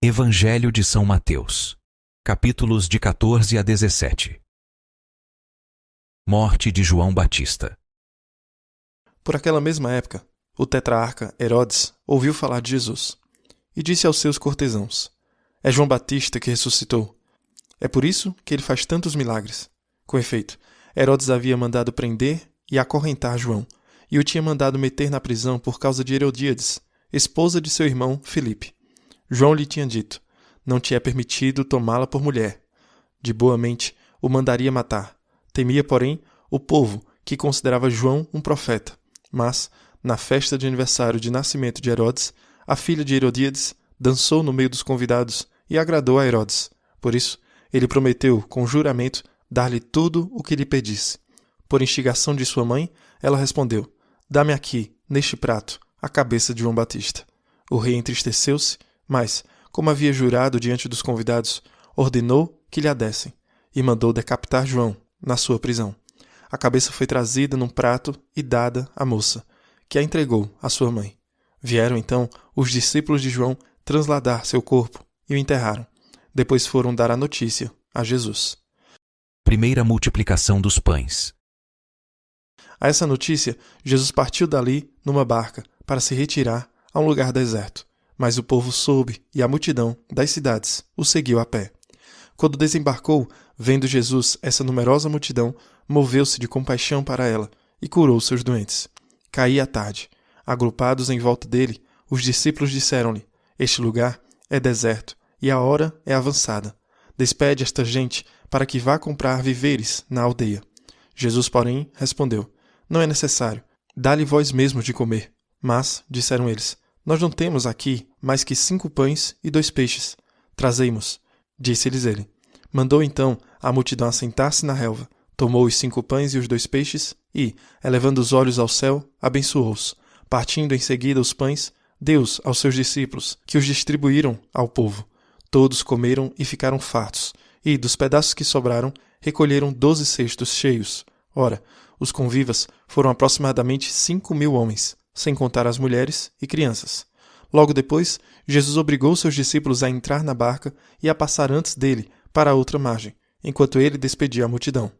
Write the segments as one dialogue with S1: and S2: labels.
S1: Evangelho de São Mateus, capítulos de 14 a 17. Morte de João Batista.
S2: Por aquela mesma época, o tetrarca Herodes ouviu falar de Jesus e disse aos seus cortesãos: é João Batista que ressuscitou. É por isso que ele faz tantos milagres. Com efeito, Herodes havia mandado prender e acorrentar João e o tinha mandado meter na prisão por causa de Herodíades, esposa de seu irmão Filipe. João lhe tinha dito: não te é permitido tomá-la por mulher. De boa mente o mandaria matar. Temia, porém, o povo, que considerava João um profeta. Mas, na festa de aniversário de nascimento de Herodes, a filha de Herodíades dançou no meio dos convidados e agradou a Herodes. Por isso, ele prometeu, com juramento, dar-lhe tudo o que lhe pedisse. Por instigação de sua mãe, ela respondeu: dá-me aqui, neste prato, a cabeça de João Batista. O rei entristeceu-se, mas, como havia jurado diante dos convidados, ordenou que lhe a dessem e mandou decapitar João na sua prisão. A cabeça foi trazida num prato e dada à moça, que a entregou à sua mãe. Vieram então os discípulos de João transladar seu corpo e o enterraram. Depois foram dar a notícia a Jesus.
S1: Primeira multiplicação dos pães.
S2: A essa notícia, Jesus partiu dali numa barca para se retirar a um lugar deserto. Mas o povo soube e a multidão das cidades o seguiu a pé. Quando desembarcou, vendo Jesus essa numerosa multidão, moveu-se de compaixão para ela e curou seus doentes. Caía a tarde. Agrupados em volta dele, os discípulos disseram-lhe: este lugar é deserto e a hora é avançada. Despede esta gente para que vá comprar víveres na aldeia. Jesus, porém, respondeu: não é necessário. Dá-lhe vós mesmos de comer. Mas, disseram eles, nós não temos aqui mais que 5 pães e 2 peixes. Trazei-mos, disse-lhes ele. Mandou então a multidão assentar-se na relva, tomou os 5 pães e os 2 peixes e, elevando os olhos ao céu, abençoou-os. Partindo em seguida os pães, deu-os aos seus discípulos, que os distribuíram ao povo. Todos comeram e ficaram fartos, e, dos pedaços que sobraram, recolheram 12 cestos cheios. Ora, os convivas foram aproximadamente 5.000 homens, sem contar as mulheres e crianças. Logo depois, Jesus obrigou seus discípulos a entrar na barca e a passar antes dele para a outra margem, enquanto ele despedia a multidão.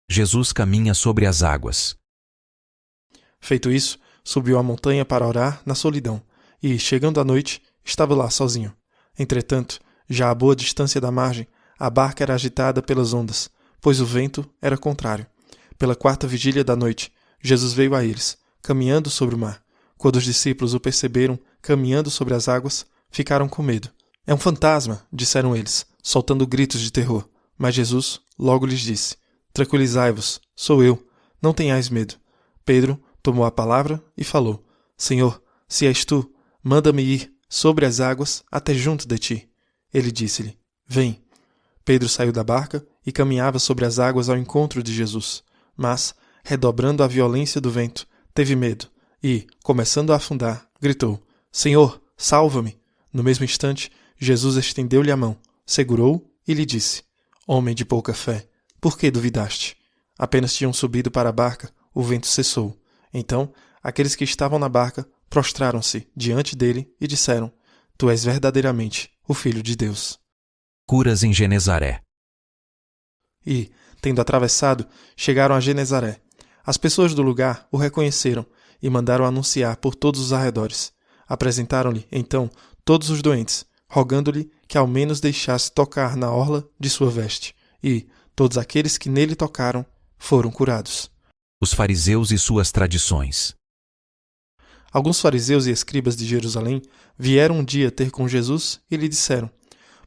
S1: Jesus caminha sobre as águas.
S2: Feito isso, subiu a montanha para orar na solidão, e, chegando à noite, estava lá sozinho. Entretanto, já a boa distância da margem, a barca era agitada pelas ondas, pois o vento era contrário. Pela 4ª vigília da noite, Jesus veio a eles, caminhando sobre o mar. Quando os discípulos o perceberam caminhando sobre as águas, ficaram com medo. É um fantasma, disseram eles, soltando gritos de terror. Mas Jesus logo lhes disse: tranquilizai-vos, sou eu, não tenhais medo. Pedro tomou a palavra e falou: Senhor, se és tu, manda-me ir sobre as águas até junto de ti. Ele disse-lhe: vem. Pedro saiu da barca e caminhava sobre as águas ao encontro de Jesus. Mas, redobrando a violência do vento, teve medo e, começando a afundar, gritou: Senhor, salva-me! No mesmo instante, Jesus estendeu-lhe a mão, segurou e lhe disse: homem de pouca fé, por que duvidaste? Apenas tinham subido para a barca, o vento cessou. Então, aqueles que estavam na barca prostraram-se diante dele e disseram: tu és verdadeiramente o Filho de Deus.
S1: Curas em Genezaré.
S2: E, tendo atravessado, chegaram a Genezaré. As pessoas do lugar o reconheceram e mandaram anunciar por todos os arredores. Apresentaram-lhe, então, todos os doentes, rogando-lhe que ao menos deixasse tocar na orla de sua veste. E todos aqueles que nele tocaram foram curados.
S1: Os fariseus e suas tradições.
S2: Alguns fariseus e escribas de Jerusalém vieram um dia ter com Jesus e lhe disseram: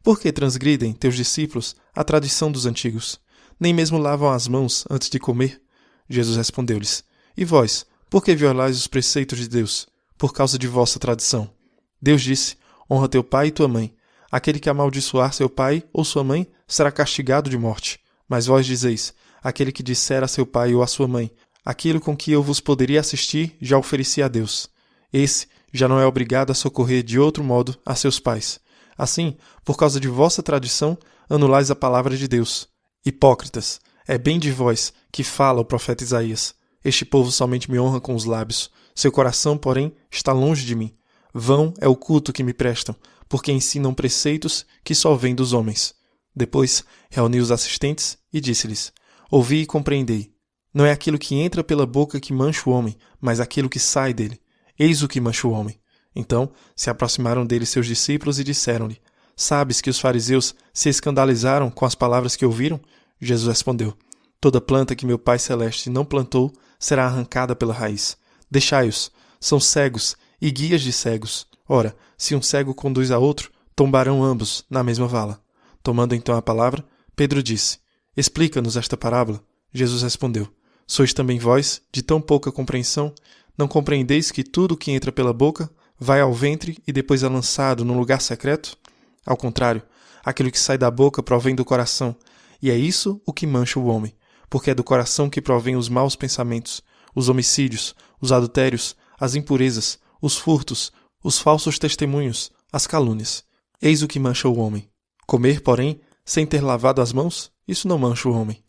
S2: por que transgridem teus discípulos a tradição dos antigos? Nem mesmo lavam as mãos antes de comer? Jesus respondeu-lhes: e vós, por que violais os preceitos de Deus? Por causa de vossa tradição. Deus disse: honra teu pai e tua mãe. Aquele que amaldiçoar seu pai ou sua mãe será castigado de morte. Mas vós dizeis: aquele que disser a seu pai ou a sua mãe: aquilo com que eu vos poderia assistir já ofereci a Deus. Esse já não é obrigado a socorrer de outro modo a seus pais. Assim, por causa de vossa tradição, anulais a palavra de Deus. Hipócritas, é bem de vós que fala o profeta Isaías. Este povo somente me honra com os lábios, seu coração, porém, está longe de mim. Vão é o culto que me prestam, porque ensinam preceitos que só vêm dos homens. Depois reuniu os assistentes e disse-lhes: Ouvi e compreendei. Não é aquilo que entra pela boca que mancha o homem, mas aquilo que sai dele. Eis o que mancha o homem. Então se aproximaram dele seus discípulos e disseram-lhe: Sabes que os fariseus se escandalizaram com as palavras que ouviram? Jesus respondeu: Toda planta que meu Pai Celeste não plantou será arrancada pela raiz. Deixai-os, são cegos e guias de cegos. Ora, se um cego conduz a outro, tombarão ambos na mesma vala. Tomando então a palavra, Pedro disse: Explica-nos esta parábola. Jesus respondeu: Sois também vós de tão pouca compreensão? Não compreendeis que tudo o que entra pela boca vai ao ventre e depois é lançado num lugar secreto? Ao contrário, aquilo que sai da boca provém do coração, e é isso o que mancha o homem, porque é do coração que provém os maus pensamentos, os homicídios, os adultérios, as impurezas, os furtos, os falsos testemunhos, as calúnias. Eis o que mancha o homem. Comer, porém, sem ter lavado as mãos, isso não mancha o homem.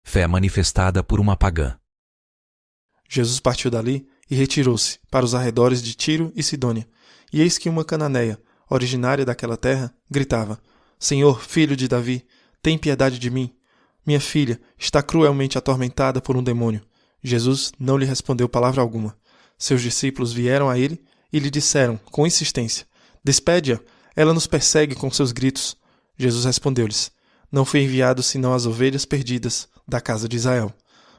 S1: Fé manifestada por uma pagã.
S2: Jesus partiu dali e retirou-se para os arredores de Tiro e Sidônia. E eis que uma cananeia, originária daquela terra, gritava: Senhor, filho de Davi, tem piedade de mim. Minha filha está cruelmente atormentada por um demônio. Jesus não lhe respondeu palavra alguma. Seus discípulos vieram a ele e lhe disseram, com insistência: Despede-a, ela nos persegue com seus gritos. Jesus respondeu-lhes: Não fui enviado senão às ovelhas perdidas da casa de Israel.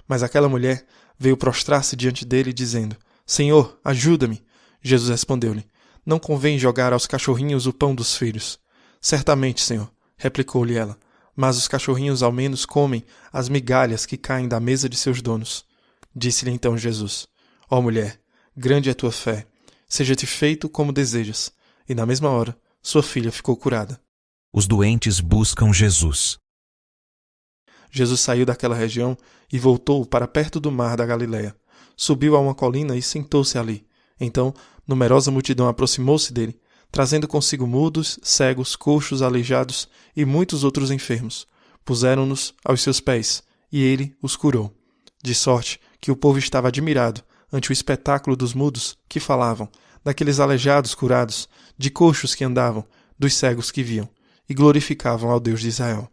S2: Mas aquela mulher veio prostrar-se diante dele, dizendo: Senhor, ajuda-me. Jesus respondeu-lhe: Não convém jogar aos cachorrinhos o pão dos filhos. Certamente, Senhor, replicou-lhe ela, mas os cachorrinhos ao menos comem as migalhas que caem da mesa de seus donos. Disse-lhe então Jesus: Ó mulher, grande é tua fé, seja-te feito como desejas. E na mesma hora, sua filha ficou curada.
S1: Os doentes buscam Jesus.
S2: Jesus saiu daquela região e voltou para perto do mar da Galileia. Subiu a uma colina e sentou-se ali. Então, numerosa multidão aproximou-se dele, trazendo consigo mudos, cegos, coxos, aleijados e muitos outros enfermos. Puseram-nos aos seus pés, e ele os curou. De sorte que o povo estava admirado ante o espetáculo dos mudos que falavam, daqueles aleijados curados, de coxos que andavam, dos cegos que viam, e glorificavam ao Deus de Israel.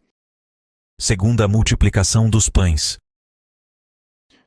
S1: Segunda multiplicação dos pães.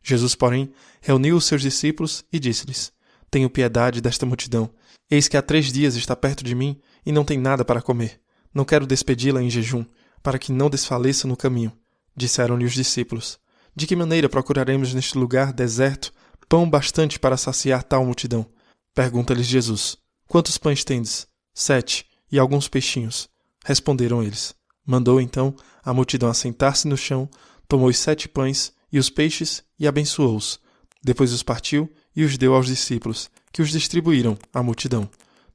S2: Jesus, porém, reuniu os seus discípulos e disse-lhes: Tenho piedade desta multidão. Eis que há 3 dias está perto de mim e não tem nada para comer. Não quero despedi-la em jejum, para que não desfaleça no caminho. Disseram-lhe os discípulos: De que maneira procuraremos neste lugar deserto pão bastante para saciar tal multidão? Pergunta-lhes Jesus: Quantos pães tendes? 7, e alguns peixinhos. Responderam eles. Mandou então a multidão assentar-se no chão, tomou os 7 pães e os peixes e abençoou-os. Depois os partiu e os deu aos discípulos, que os distribuíram à multidão.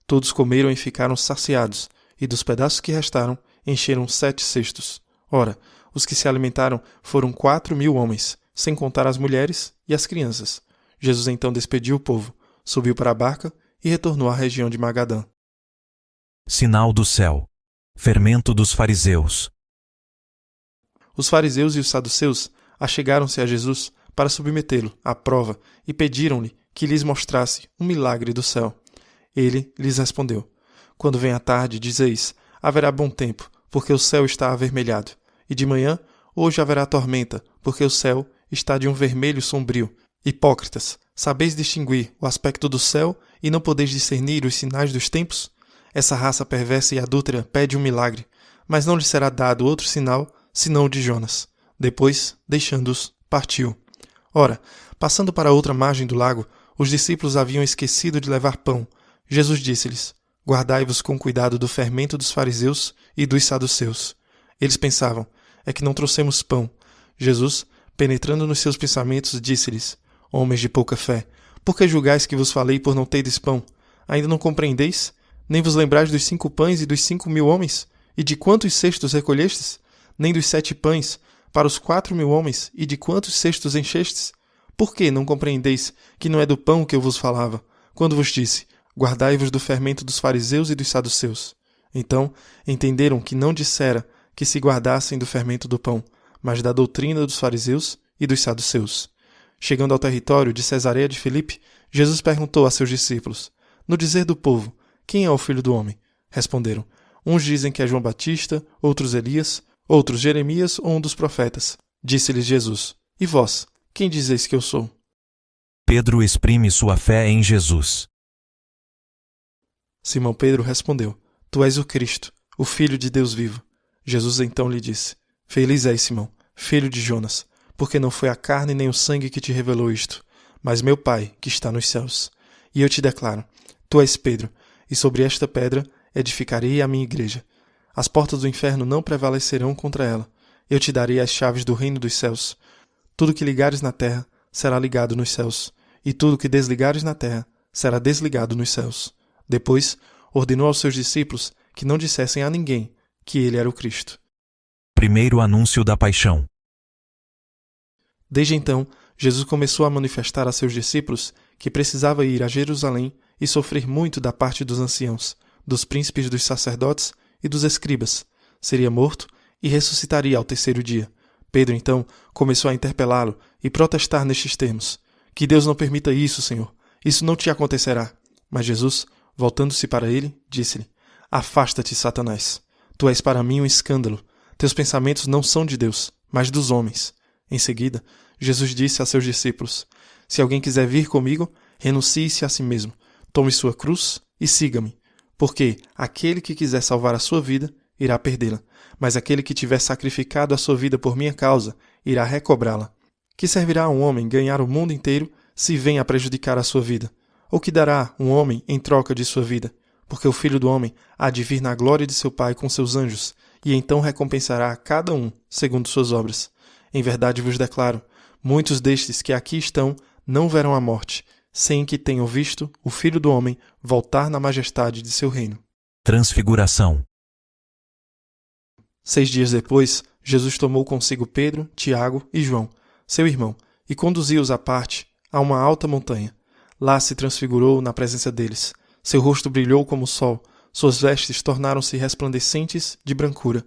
S2: Todos comeram e ficaram saciados, e dos pedaços que restaram encheram 7 cestos. Ora, os que se alimentaram foram 4.000 homens, sem contar as mulheres e as crianças. Jesus então despediu o povo, subiu para a barca e retornou à região de Magadã.
S1: Sinal do céu. Fermento dos fariseus.
S2: Os fariseus e os saduceus achegaram-se a Jesus para submetê-lo à prova e pediram-lhe que lhes mostrasse um milagre do céu. Ele lhes respondeu: Quando vem a tarde, dizeis: haverá bom tempo, porque o céu está avermelhado. E de manhã, hoje haverá tormenta, porque o céu está de um vermelho sombrio. Hipócritas, sabeis distinguir o aspecto do céu e não podeis discernir os sinais dos tempos? Essa raça perversa e adúltera pede um milagre, mas não lhe será dado outro sinal, senão o de Jonas. Depois, deixando-os, partiu. Ora, passando para a outra margem do lago, os discípulos haviam esquecido de levar pão. Jesus disse-lhes: Guardai-vos com cuidado do fermento dos fariseus e dos saduceus. Eles pensavam: é que não trouxemos pão. Jesus, penetrando nos seus pensamentos, disse-lhes: Homens de pouca fé, por que julgais que vos falei por não terdes pão? Ainda não compreendeis? Nem vos lembrais dos 5 pães e dos 5.000 homens? E de quantos cestos recolhestes? Nem dos 7 pães para os 4.000 homens, e de quantos cestos enchestes? Por que não compreendeis que não é do pão que eu vos falava, quando vos disse: Guardai-vos do fermento dos fariseus e dos saduceus? Então entenderam que não dissera que se guardassem do fermento do pão, mas da doutrina dos fariseus e dos saduceus. Chegando ao território de Cesareia de Filipe, Jesus perguntou a seus discípulos: No dizer do povo, quem é o Filho do Homem? Responderam, uns dizem que é João Batista, outros Elias, outros Jeremias ou um dos profetas. Disse-lhes Jesus, e vós, quem dizeis que eu sou?
S1: Pedro exprime sua fé em Jesus.
S2: Simão Pedro respondeu, tu és o Cristo, o Filho de Deus vivo. Jesus então lhe disse, feliz és, Simão, filho de Jonas, porque não foi a carne nem o sangue que te revelou isto, mas meu Pai que está nos céus. E eu te declaro, tu és Pedro, e sobre esta pedra edificarei a minha igreja. As portas do inferno não prevalecerão contra ela. Eu te darei as chaves do reino dos céus. Tudo que ligares na terra será ligado nos céus, e tudo que desligares na terra será desligado nos céus. Depois, ordenou aos seus discípulos que não dissessem a ninguém que ele era o Cristo.
S1: Primeiro anúncio da paixão.
S2: Desde então, Jesus começou a manifestar a seus discípulos que precisava ir a Jerusalém e sofrer muito da parte dos anciãos, dos príncipes dos sacerdotes e dos escribas. Seria morto e ressuscitaria ao terceiro dia. Pedro, então, começou a interpelá-lo e protestar nestes termos. Que Deus não permita isso, Senhor. Isso não te acontecerá. Mas Jesus, voltando-se para ele, disse-lhe, afasta-te, Satanás. Tu és para mim um escândalo. Teus pensamentos não são de Deus, mas dos homens. Em seguida, Jesus disse a seus discípulos, se alguém quiser vir comigo, renuncie-se a si mesmo. Tome sua cruz e siga-me. Porque aquele que quiser salvar a sua vida, irá perdê-la. Mas aquele que tiver sacrificado a sua vida por minha causa, irá recobrá-la. Que servirá a um homem ganhar o mundo inteiro se vem a prejudicar a sua vida? Ou que dará um homem em troca de sua vida? Porque o Filho do Homem há de vir na glória de seu Pai com seus anjos, e então recompensará a cada um segundo suas obras. Em verdade vos declaro, muitos destes que aqui estão não verão a morte, sem que tenham visto o Filho do Homem voltar na majestade de seu reino.
S1: Transfiguração.
S2: 6 dias depois, Jesus tomou consigo Pedro, Tiago e João, seu irmão, e conduziu-os à parte, a uma alta montanha. Lá se transfigurou na presença deles. Seu rosto brilhou como o sol, suas vestes tornaram-se resplandecentes de brancura.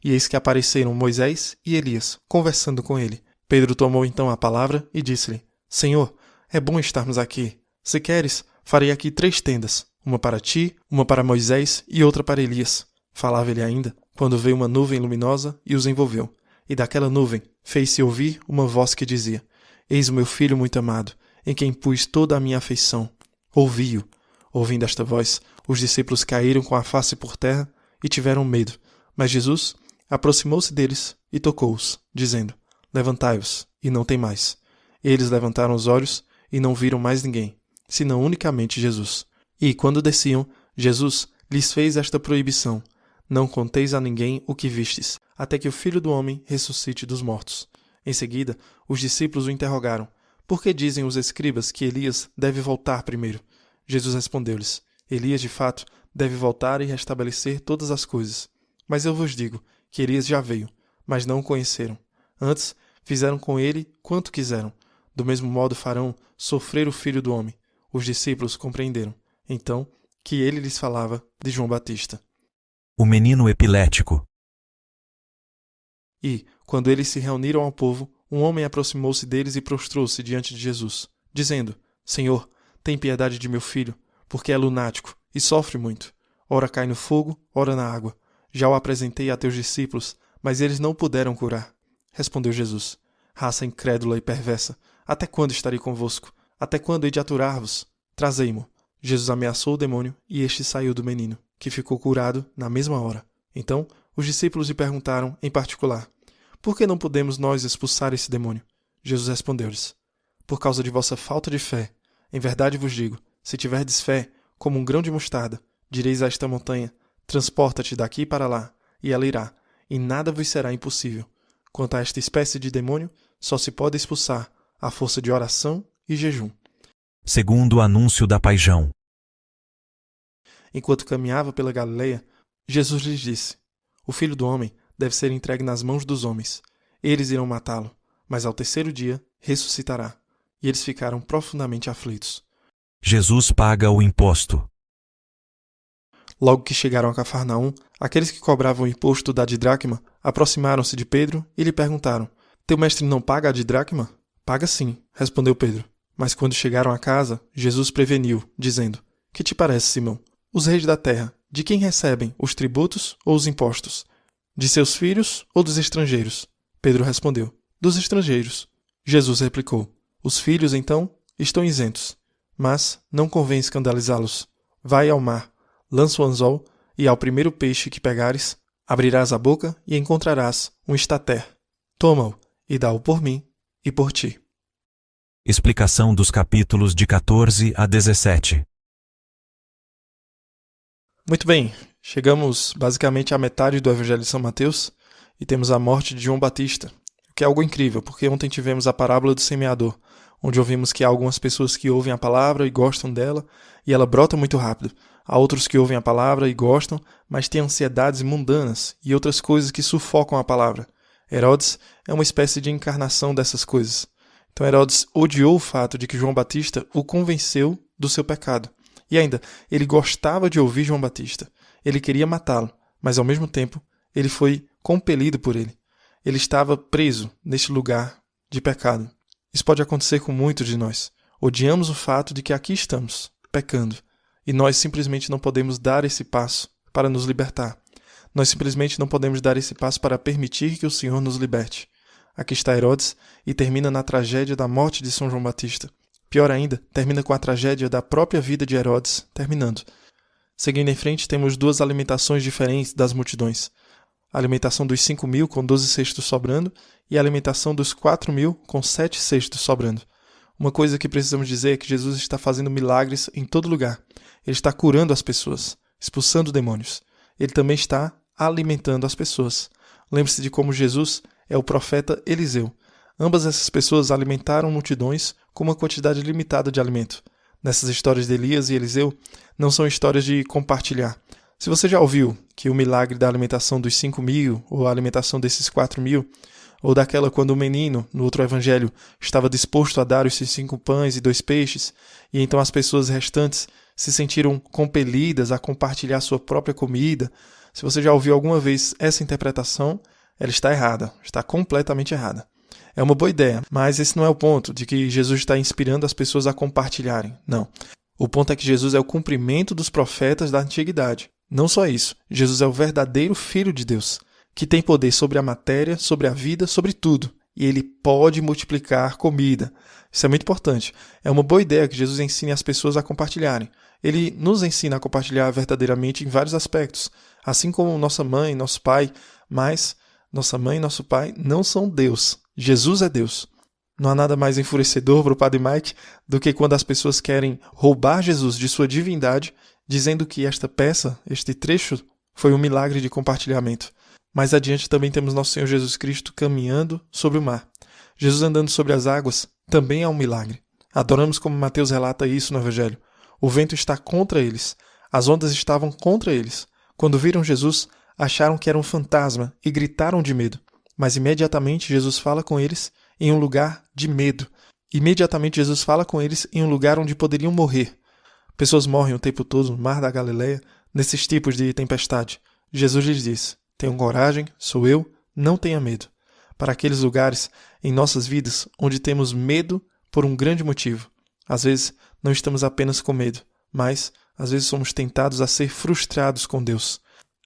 S2: E eis que apareceram Moisés e Elias, conversando com ele. Pedro tomou então a palavra e disse-lhe, Senhor, é bom estarmos aqui. Se queres, farei aqui 3 tendas, uma para ti, uma para Moisés e outra para Elias. Falava ele ainda, quando veio uma nuvem luminosa e os envolveu. E daquela nuvem fez-se ouvir uma voz que dizia, Eis o meu filho muito amado, em quem pus toda a minha afeição. Ouvi-o. Ouvindo esta voz, os discípulos caíram com a face por terra e tiveram medo. Mas Jesus aproximou-se deles e tocou-os, dizendo, Levantai-vos, e não temais. Eles levantaram os olhos e não viram mais ninguém, senão unicamente Jesus. E, quando desciam, Jesus lhes fez esta proibição, não conteis a ninguém o que vistes, até que o Filho do Homem ressuscite dos mortos. Em seguida, os discípulos o interrogaram, por que dizem os escribas que Elias deve voltar primeiro? Jesus respondeu-lhes, Elias, de fato, deve voltar e restabelecer todas as coisas. Mas eu vos digo que Elias já veio, mas não o conheceram. Antes, fizeram com ele quanto quiseram. Do mesmo modo farão sofrer o Filho do Homem. Os discípulos compreenderam, então, que ele lhes falava de João Batista.
S1: O menino epilético.
S2: E, quando eles se reuniram ao povo, um homem aproximou-se deles e prostrou-se diante de Jesus, dizendo, Senhor, tem piedade de meu filho, porque é lunático e sofre muito. Ora cai no fogo, ora na água. Já o apresentei a teus discípulos, mas eles não puderam curar. Respondeu Jesus, raça incrédula e perversa, até quando estarei convosco? Até quando hei de aturar-vos? Trazei-mo. Jesus ameaçou o demônio e este saiu do menino, que ficou curado na mesma hora. Então, os discípulos lhe perguntaram, em particular, por que não podemos nós expulsar esse demônio? Jesus respondeu-lhes, por causa de vossa falta de fé. Em verdade vos digo, se tiverdes fé, como um grão de mostarda, direis a esta montanha, transporta-te daqui para lá, e ela irá, e nada vos será impossível. Quanto a esta espécie de demônio, só se pode expulsar à força de oração e jejum.
S1: Segundo anúncio da paixão.
S2: Enquanto caminhava pela Galileia, Jesus lhes disse, o Filho do Homem deve ser entregue nas mãos dos homens. Eles irão matá-lo, mas ao terceiro dia ressuscitará. E eles ficaram profundamente aflitos.
S1: Jesus paga o imposto.
S2: Logo que chegaram a Cafarnaum, aqueles que cobravam o imposto da didracma aproximaram-se de Pedro e lhe perguntaram, teu mestre não paga a didracma? Paga sim, respondeu Pedro. Mas quando chegaram a casa, Jesus preveniu, dizendo, Que te parece, Simão? Os reis da terra, de quem recebem os tributos ou os impostos? De seus filhos ou dos estrangeiros? Pedro respondeu: dos estrangeiros. Jesus replicou: os filhos, então, estão isentos. Mas não convém escandalizá-los. Vai ao mar, lança o anzol, e ao primeiro peixe que pegares, abrirás a boca e encontrarás um estater. Toma-o e dá-o por mim e por ti.
S1: Explicação dos capítulos de 14 a 17.
S2: Muito bem, chegamos basicamente à metade do Evangelho de São Mateus e temos a morte de João Batista, o que é algo incrível, porque ontem tivemos a parábola do semeador, onde ouvimos que há algumas pessoas que ouvem a palavra e gostam dela, e ela brota muito rápido. Há outros que ouvem a palavra e gostam, mas têm ansiedades mundanas e outras coisas que sufocam a palavra. Herodes é uma espécie de encarnação dessas coisas. Então Herodes odiou o fato de que João Batista o convenceu do seu pecado. E ainda, ele gostava de ouvir João Batista. Ele queria matá-lo, mas ao mesmo tempo, ele foi compelido por ele. Ele estava preso neste lugar de pecado. Isso pode acontecer com muitos de nós. Odiamos o fato de que aqui estamos, pecando, e nós simplesmente não podemos dar esse passo para nos libertar. Nós simplesmente não podemos dar esse passo para permitir que o Senhor nos liberte. Aqui está Herodes e termina na tragédia da morte de São João Batista. Pior ainda, termina com a tragédia da própria vida de Herodes, terminando. Seguindo em frente, temos duas alimentações diferentes das multidões. A alimentação dos 5.000 com 12 cestos sobrando e a alimentação dos 4.000 com 7 cestos sobrando. Uma coisa que precisamos dizer é que Jesus está fazendo milagres em todo lugar. Ele está curando as pessoas, expulsando demônios. Ele também está alimentando as pessoas. Lembre-se de como Jesus é o profeta Eliseu. Ambas essas pessoas alimentaram multidões com uma quantidade limitada de alimento. Nessas histórias de Elias e Eliseu, não são histórias de compartilhar. Se você já ouviu que o milagre da alimentação dos 5.000, ou a alimentação desses 4.000, ou daquela quando o menino, no outro evangelho, estava disposto a dar os 5 pães e 2 peixes, e então as pessoas restantes se sentiram compelidas a compartilhar sua própria comida, se você já ouviu alguma vez essa interpretação, ela está errada, está completamente errada. É uma boa ideia, mas esse não é o ponto de que Jesus está inspirando as pessoas a compartilharem. Não. O ponto é que Jesus é o cumprimento dos profetas da antiguidade. Não só isso, Jesus é o verdadeiro Filho de Deus, que tem poder sobre a matéria, sobre a vida, sobre tudo. E ele pode multiplicar comida. Isso é muito importante. É uma boa ideia que Jesus ensine as pessoas a compartilharem. Ele nos ensina a compartilhar verdadeiramente em vários aspectos. Assim como nossa mãe, nosso pai, mas nossa mãe e nosso pai não são Deus. Jesus é Deus. Não há nada mais enfurecedor para o Padre Mike do que quando as pessoas querem roubar Jesus de sua divindade, dizendo que esta peça, este trecho, foi um milagre de compartilhamento. Mais adiante também temos nosso Senhor Jesus Cristo caminhando sobre o mar. Jesus andando sobre as águas também é um milagre. Adoramos como Mateus relata isso no Evangelho. O vento está contra eles. As ondas estavam contra eles. Quando viram Jesus, acharam que era um fantasma e gritaram de medo. Mas imediatamente Jesus fala com eles em um lugar de medo. Imediatamente Jesus fala com eles em um lugar onde poderiam morrer. Pessoas morrem o tempo todo no mar da Galileia, nesses tipos de tempestade. Jesus lhes diz: tenham coragem, sou eu, não tenha medo. Para aqueles lugares em nossas vidas onde temos medo por um grande motivo. Às vezes não estamos apenas com medo, mas às vezes somos tentados a ser frustrados com Deus.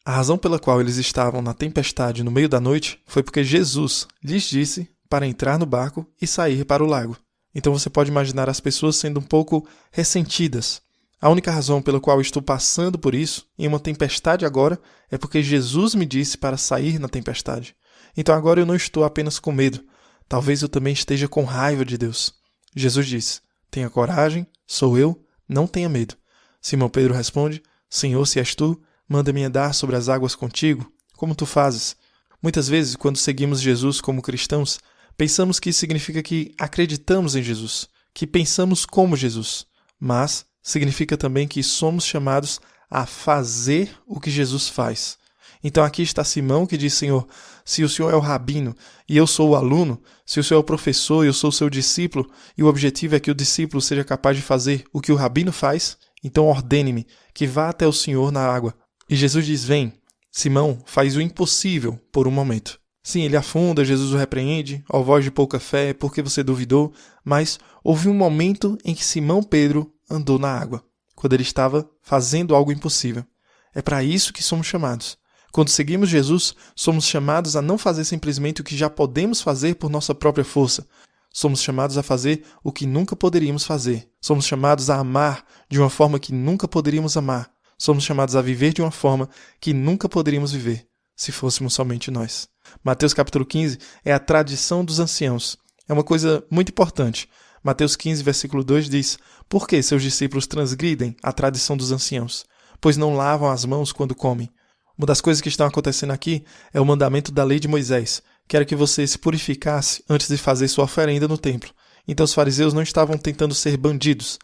S2: A razão pela qual eles estavam na tempestade no meio da noite foi porque Jesus lhes disse para entrar no barco e sair para o lago. Então você pode imaginar as pessoas sendo um pouco ressentidas. A única razão pela qual estou passando por isso, em uma tempestade agora, é porque Jesus me disse para sair na tempestade. Então agora eu não estou apenas com medo. Talvez eu também esteja com raiva de Deus. Jesus disse: tenha coragem, sou eu, não tenha medo. Simão Pedro responde: Senhor, se és tu, manda-me andar sobre as águas contigo, como tu fazes. Muitas vezes, quando seguimos Jesus como cristãos, pensamos que isso significa que acreditamos em Jesus, que pensamos como Jesus. Mas significa também que somos chamados a fazer o que Jesus faz. Então aqui está Simão que diz: Senhor, se o Senhor é o rabino e eu sou o aluno, se o Senhor é o professor e eu sou o seu discípulo, e o objetivo é que o discípulo seja capaz de fazer o que o rabino faz, então ordene-me que vá até o Senhor na água. E Jesus diz: vem. Simão faz o impossível por um momento. Sim, ele afunda, Jesus o repreende: ó voz de pouca fé, por que você duvidou? Mas houve um momento em que Simão Pedro andou na água. quando ele estava fazendo algo impossível. É para isso que somos chamados. Quando seguimos Jesus, somos chamados a não fazer simplesmente o que já podemos fazer por nossa própria força. Somos chamados a fazer o que nunca poderíamos fazer. Somos chamados a amar de uma forma que nunca poderíamos amar. Somos chamados a viver de uma forma que nunca poderíamos viver, se fôssemos somente nós. Mateus capítulo 15 é a tradição dos anciãos. É uma coisa muito importante. Mateus 15, versículo 2 diz: Por que seus discípulos transgridem a tradição dos anciãos? Pois não lavam as mãos quando comem. Uma das coisas que estão acontecendo aqui é o mandamento da lei de Moisés, que era que você se purificasse antes de fazer sua oferenda no templo. Então os fariseus não estavam tentando ser bandidos.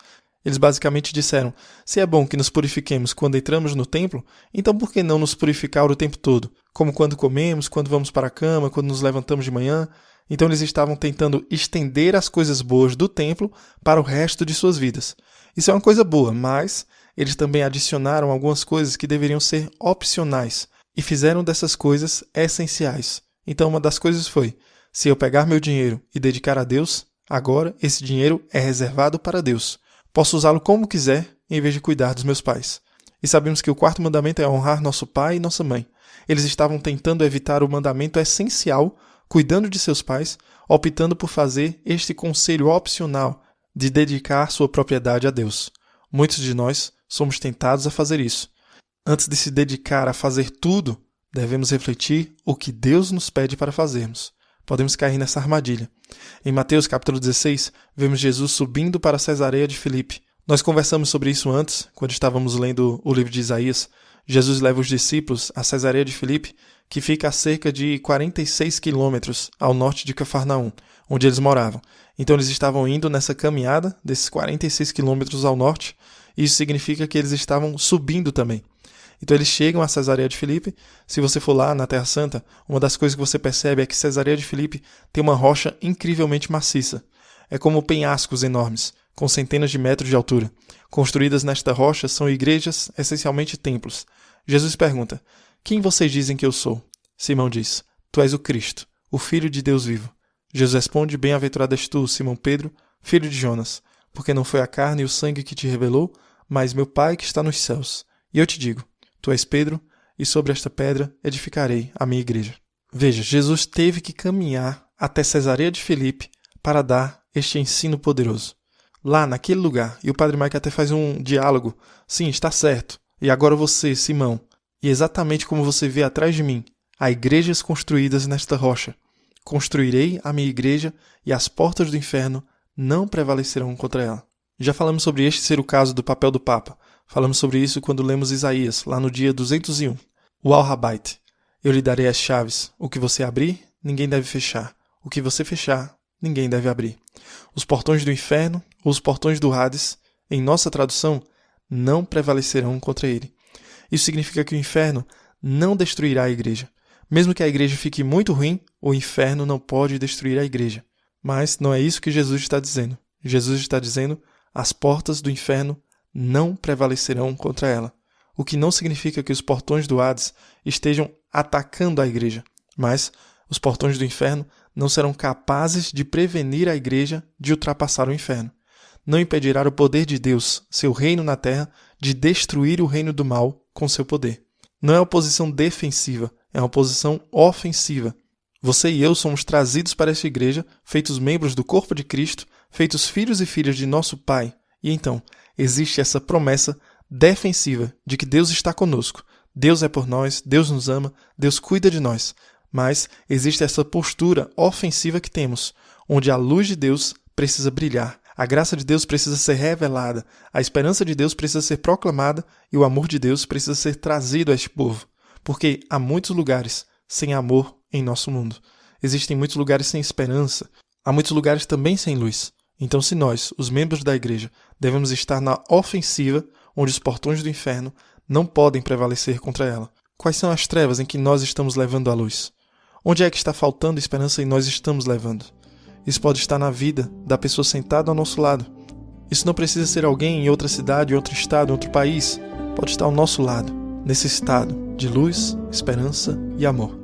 S2: Eles basicamente disseram: se é bom que nos purifiquemos quando entramos no templo, então por que não nos purificar o tempo todo? Como quando comemos, quando vamos para a cama, quando nos levantamos de manhã. Então eles estavam tentando estender as coisas boas do templo para o resto de suas vidas. Isso é uma coisa boa, mas eles também adicionaram algumas coisas que deveriam ser opcionais e fizeram dessas coisas essenciais. Então uma das coisas foi: se eu pegar meu dinheiro e dedicar a Deus, agora esse dinheiro é reservado para Deus. Posso usá-lo como quiser, em vez de cuidar dos meus pais. E sabemos que o quarto mandamento é honrar nosso pai e nossa mãe. Eles estavam tentando evitar o mandamento essencial, cuidando de seus pais, optando por fazer este conselho opcional de dedicar sua propriedade a Deus. Muitos de nós somos tentados a fazer isso. Antes de se dedicar a fazer tudo, devemos refletir o que Deus nos pede para fazermos. Podemos cair nessa armadilha. Em Mateus capítulo 16, vemos Jesus subindo para Cesareia de Filipe. Nós conversamos sobre isso antes, quando estávamos lendo o livro de Isaías. Jesus leva os discípulos a Cesareia de Filipe, que fica a cerca de 46 quilômetros ao norte de Cafarnaum, onde eles moravam. Então eles estavam indo nessa caminhada desses 46 quilômetros ao norte, e isso significa que eles estavam subindo também. Então eles chegam a Cesareia de Filipe. Se você for lá na Terra Santa, uma das coisas que você percebe é que Cesareia de Filipe tem uma rocha incrivelmente maciça. É como penhascos enormes, com centenas de metros de altura. Construídas nesta rocha são igrejas, essencialmente templos. Jesus pergunta: quem vocês dizem que eu sou? Simão diz: tu és o Cristo, o Filho de Deus vivo. Jesus responde: bem-aventurado és tu, Simão Pedro, filho de Jonas, porque não foi a carne e o sangue que te revelou, mas meu Pai que está nos céus. E eu te digo: tu és Pedro, e sobre esta pedra edificarei a minha igreja. Veja, Jesus teve que caminhar até Cesareia de Filipe para dar este ensino poderoso. Lá, naquele lugar, e o Padre Mike até faz um diálogo: sim, está certo. E agora você, Simão, e exatamente como você vê atrás de mim, há igrejas construídas nesta rocha. Construirei a minha igreja e as portas do inferno não prevalecerão contra ela. Já falamos sobre este ser o caso do papel do Papa. Falamos sobre isso quando lemos Isaías, lá no dia 201. O Al-Habait: eu lhe darei as chaves. O que você abrir, ninguém deve fechar. O que você fechar, ninguém deve abrir. Os portões do inferno, ou os portões do Hades, em nossa tradução, não prevalecerão contra ele. Isso significa que o inferno não destruirá a igreja. Mesmo que a igreja fique muito ruim, o inferno não pode destruir a igreja. Mas não é isso que Jesus está dizendo. Jesus está dizendo: as portas do inferno não prevalecerão contra ela. O que não significa que os portões do Hades estejam atacando a igreja, mas os portões do inferno não serão capazes de prevenir a igreja de ultrapassar o inferno. Não impedirá o poder de Deus, seu reino na terra, de destruir o reino do mal com seu poder. Não é uma posição defensiva, é uma posição ofensiva. Você e eu somos trazidos para esta igreja, feitos membros do corpo de Cristo, feitos filhos e filhas de nosso Pai. E então, existe essa promessa defensiva de que Deus está conosco. Deus é por nós, Deus nos ama, Deus cuida de nós. Mas existe essa postura ofensiva que temos, onde a luz de Deus precisa brilhar, a graça de Deus precisa ser revelada, a esperança de Deus precisa ser proclamada e o amor de Deus precisa ser trazido a este povo. Porque há muitos lugares sem amor em nosso mundo. Existem muitos lugares sem esperança, há muitos lugares também sem luz. Então, se nós, os membros da igreja, devemos estar na ofensiva, onde os portões do inferno não podem prevalecer contra ela. Quais são as trevas em que nós estamos levando à luz? Onde é que está faltando esperança e nós estamos levando? Isso pode estar na vida da pessoa sentada ao nosso lado. Isso não precisa ser alguém em outra cidade, em outro estado, em outro país. Pode estar ao nosso lado, nesse estado de luz, esperança e amor.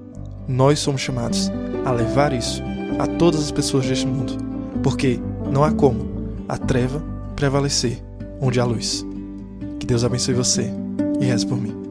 S2: Nós somos chamados a levar isso a todas as pessoas deste mundo, porque não há como a treva prevalecer onde há luz. Que Deus abençoe você e reze por mim.